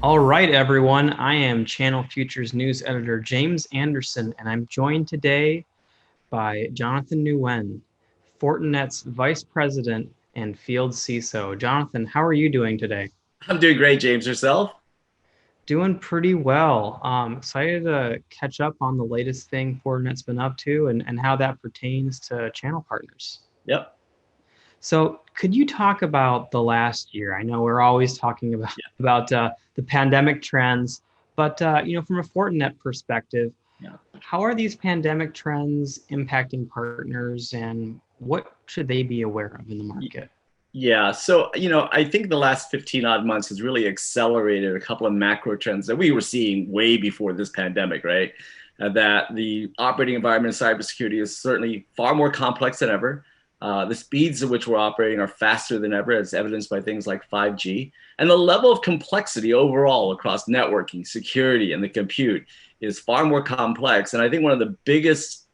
All right, everyone. I am Channel Futures News Editor James Anderson, and I'm joined today by Jonathan Nguyen, Fortinet's Vice President and Field CISO. Jonathan, how are you doing today? I'm doing great, James. Yourself? Doing pretty well. Excited to catch up on the latest thing Fortinet's been up to and how that pertains to channel partners. Yep. So, could you talk about the last year? I know we're always talking about Yeah. the pandemic trends, but from a Fortinet perspective, Yeah. how are these pandemic trends impacting partners, and what should they be aware of in the Y- market? Yeah. I think the last 15 odd months has really accelerated a couple of macro trends that we were seeing way before this pandemic, right? That the operating environment in cybersecurity is certainly far more complex than ever. The speeds at which we're operating are faster than ever, as evidenced by things like 5G. And the level of complexity overall across networking, security, and the compute is far more complex. And I think one of the biggest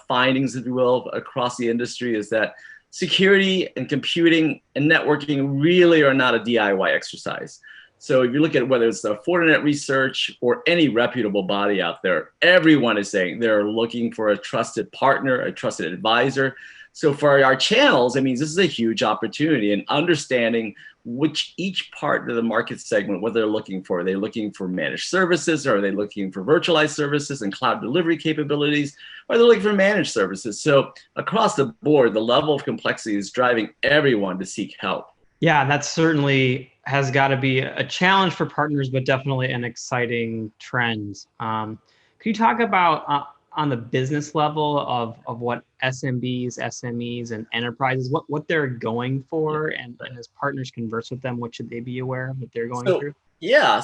findings, if you will, across the industry is that security and computing and networking really are not a DIY exercise. So if you look at whether it's the Fortinet research or any reputable body out there, everyone is saying they're looking for a trusted partner, a trusted advisor. So for our channels, it means this is a huge opportunity in understanding which each part of the market segment, what they're looking for. Are they looking for managed services? Or are they looking for virtualized services and cloud delivery capabilities? Or are they looking for managed services? So across the board, the level of complexity is driving everyone to seek help. Yeah, that certainly has got to be a challenge for partners, but definitely an exciting trend. Could you talk about on the business level of what SMBs, SMEs, and enterprises, what they're going Yeah. for, and as partners converse with them, what should they be aware of that they're going So through? yeah,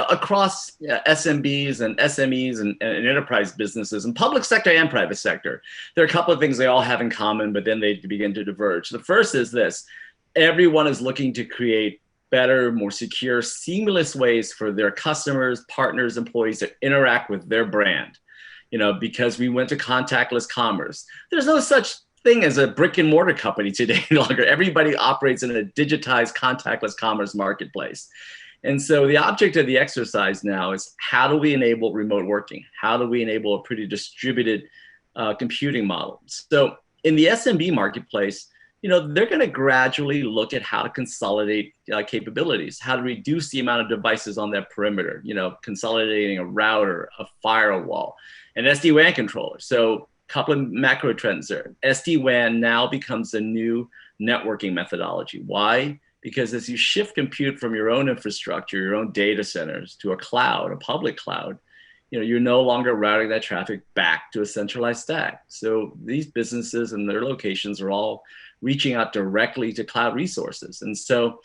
across SMBs and SMEs and enterprise businesses and public sector and private sector, there are a couple of things they all have in common, but then they begin to diverge. The first is this: everyone is looking to create better, more secure, seamless ways for their customers, partners, employees to interact with their brand. Because we went to contactless commerce. There's no such thing as a brick and mortar company today any longer. Everybody operates in a digitized contactless commerce marketplace. And so the object of the exercise now is how do we enable remote working? How do we enable a pretty distributed computing model? So in the SMB marketplace, they're going to gradually look at how to consolidate capabilities, how to reduce the amount of devices on that perimeter, consolidating a router, a firewall, an SD-WAN controller. So a couple of macro trends there. SD-WAN now becomes a new networking methodology. Why? Because as you shift compute from your own infrastructure, your own data centers to a cloud, a public cloud, you're no longer routing that traffic back to a centralized stack. So these businesses and their locations are all reaching out directly to cloud resources. And so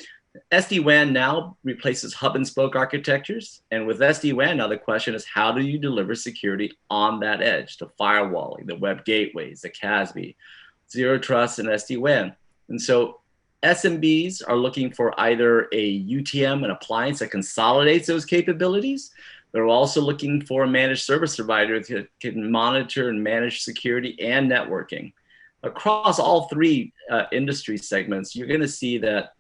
SD-WAN now replaces hub and spoke architectures. And with SD-WAN, now the question is, how do you deliver security on that edge, the firewalling, the web gateways, the CASB, zero trust, and SD-WAN? And so SMBs are looking for either a UTM, an appliance that consolidates those capabilities. They're also looking for a managed service provider that can monitor and manage security and networking. Across all three industry segments, you're going to see that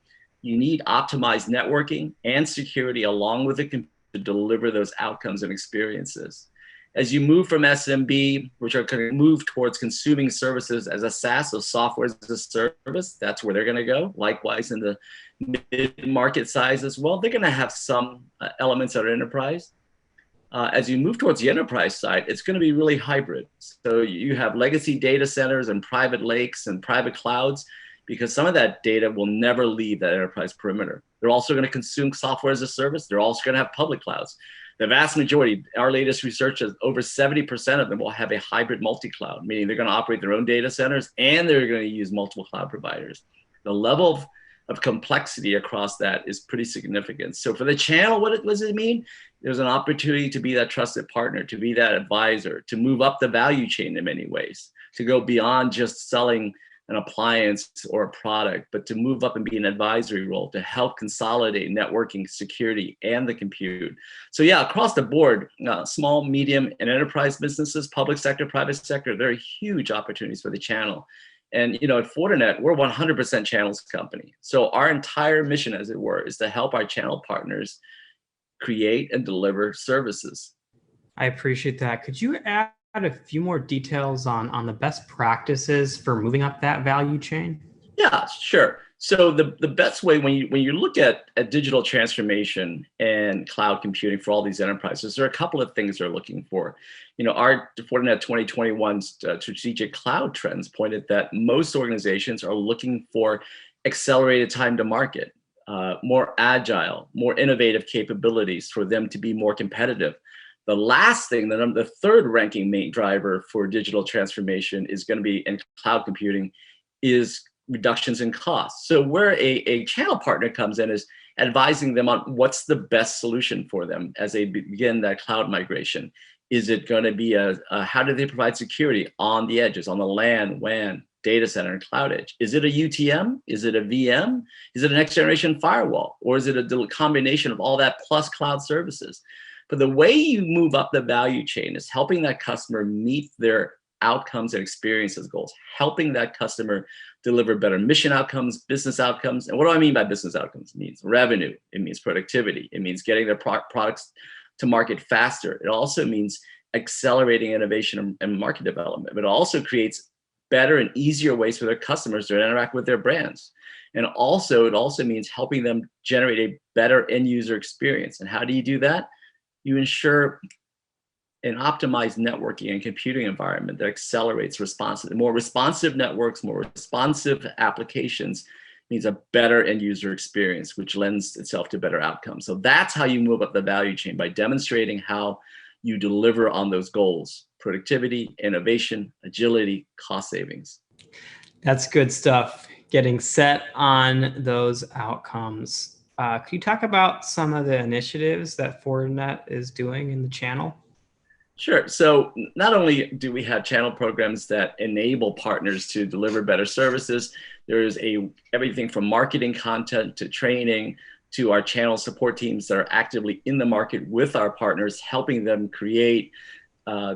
you need optimized networking and security along with it to deliver those outcomes and experiences. As you move from SMB, which are going to move towards consuming services as a SaaS, so software as a service, that's where they're going to go. Likewise, in the mid-market size as well, they're going to have some elements that are enterprise. As you move towards the enterprise side, it's going to be really hybrid. So you have legacy data centers and private lakes and private clouds, because some of that data will never leave that enterprise perimeter. They're also going to consume software as a service. They're also going to have public clouds. The vast majority, our latest research is over 70% of them will have a hybrid multi-cloud, meaning they're going to operate their own data centers and they're going to use multiple cloud providers. The level of complexity across that is pretty significant. So for the channel, what does it mean? There's an opportunity to be that trusted partner, to be that advisor, to move up the value chain in many ways, to go beyond just selling an appliance or a product, but to move up and be an advisory role to help consolidate networking, security, and the compute. So yeah, across the board, small, medium, and enterprise businesses, public sector, private sector, there are huge opportunities for the channel. And at Fortinet, we're 100% channels company. So our entire mission, as it were, is to help our channel partners create, and deliver services. I appreciate that. Could you add a few more details on the best practices for moving up that value chain? Yeah, sure. So the best way when you look at digital transformation and cloud computing for all these enterprises, there are a couple of things they're looking for. Our Fortinet 2021 strategic cloud trends pointed that most organizations are looking for accelerated time to market, more agile, more innovative capabilities for them to be more competitive. The last thing, the third ranking main driver for digital transformation is going to be in cloud computing is reductions in costs. So where a channel partner comes in is advising them on what's the best solution for them as they begin that cloud migration. Is it going to be how do they provide security on the edges, on the LAN, WAN, data center, and cloud edge? Is it a UTM? Is it a VM? Is it a next generation firewall? Or is it a combination of all that plus cloud services? But the way you move up the value chain is helping that customer meet their outcomes and experiences goals, helping that customer deliver better mission outcomes, business outcomes. And what do I mean by business outcomes? It means revenue, it means productivity, it means getting their products to market faster. It also means accelerating innovation and market development. But it also creates better and easier ways for their customers to interact with their brands. And also, it also means helping them generate a better end user experience. And how do you do that? You ensure an optimized networking and computing environment that accelerates more responsive networks, more responsive applications means a better end user experience, which lends itself to better outcomes. So that's how you move up the value chain, by demonstrating how you deliver on those goals: productivity, innovation, agility, cost savings. That's good stuff. Getting set on those outcomes. Could you talk about some of the initiatives that Fortinet is doing in the channel? Sure. So not only do we have channel programs that enable partners to deliver better services, there is everything from marketing content to training to our channel support teams that are actively in the market with our partners, helping them create,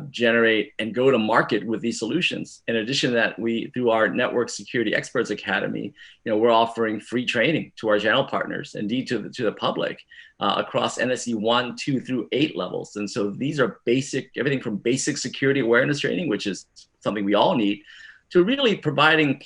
generate, and go to market with these solutions. In addition to that, through our Network Security Experts Academy, we're offering free training to our channel partners, indeed to the public, across NSE 1, 2 through 8 levels. And so these are everything from basic security awareness training, which is something we all need, to really providing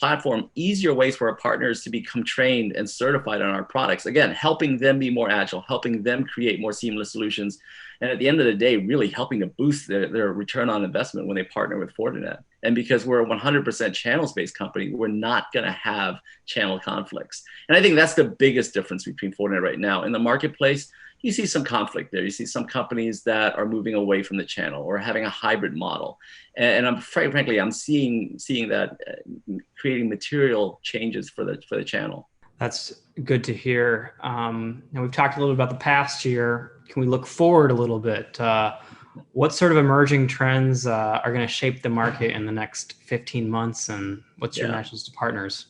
easier ways for our partners to become trained and certified on our products. Again, helping them be more agile, helping them create more seamless solutions. And at the end of the day, really helping to boost their return on investment when they partner with Fortinet. And because we're a 100% channels-based company, we're not going to have channel conflicts. And I think that's the biggest difference between Fortinet right now. In the marketplace, you see some conflict there. You see some companies that are moving away from the channel or having a hybrid model. And frankly, I'm seeing that creating material changes for the channel. That's good to hear. And we've talked a little bit about the past year. Can we look forward a little bit? What sort of emerging trends are going to shape the market in the next 15 months? And what's your message to partners?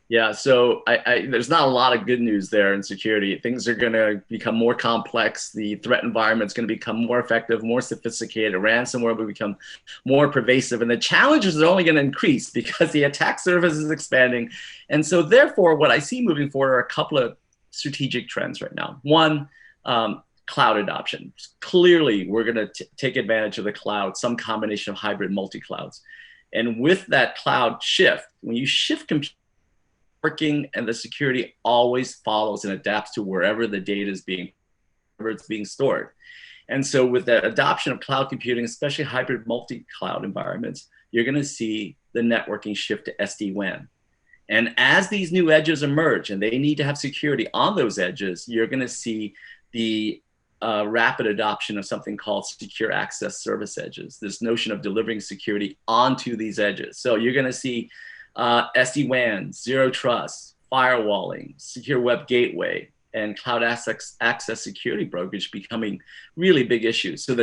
Yeah, so there's not a lot of good news there in security. Things are going to become more complex. The threat environment is going to become more effective, more sophisticated. Ransomware will become more pervasive. And the challenges are only going to increase because the attack surface is expanding. And so therefore, what I see moving forward are a couple of strategic trends right now. One, cloud adoption. Clearly, we're going to take advantage of the cloud, some combination of hybrid multi-clouds. And with that cloud shift, when you shift compute, working and the security always follows and adapts to wherever the data is being stored. And so with the adoption of cloud computing, especially hybrid multi-cloud environments, you're going to see the networking shift to SD-WAN. And as these new edges emerge and they need to have security on those edges, you're going to see the rapid adoption of something called secure access service edges, this notion of delivering security onto these edges. So you're going to see SD-WAN, zero trust, firewalling, secure web gateway, and cloud access security brokerage becoming really big issues. So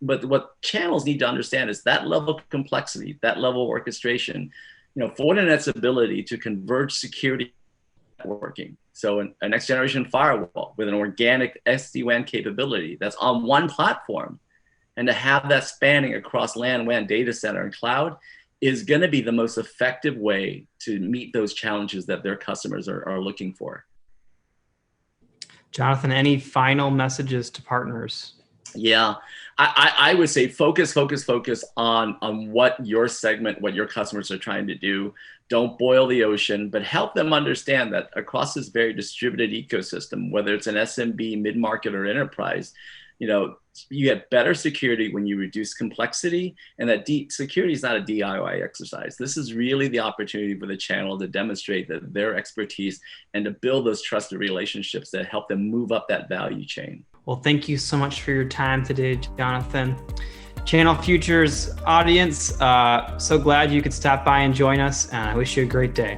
but what channels need to understand is that level of complexity, that level of orchestration, Fortinet's ability to converge security networking. So a next generation firewall with an organic SD-WAN capability that's on one platform, and to have that spanning across LAN, WAN, data center, and cloud is going to be the most effective way to meet those challenges that their customers are looking for. Jonathan, any final messages to partners? Yeah, I would say focus on what your segment, what your customers are trying to do. Don't boil the ocean, but help them understand that across this very distributed ecosystem, whether it's an SMB, mid-market, or enterprise, you get better security when you reduce complexity, and that security is not a DIY exercise. This is really the opportunity for the channel to demonstrate that their expertise and to build those trusted relationships that help them move up that value chain. Well, thank you so much for your time today, Jonathan. Channel Futures audience, so glad you could stop by and join us. And I wish you a great day.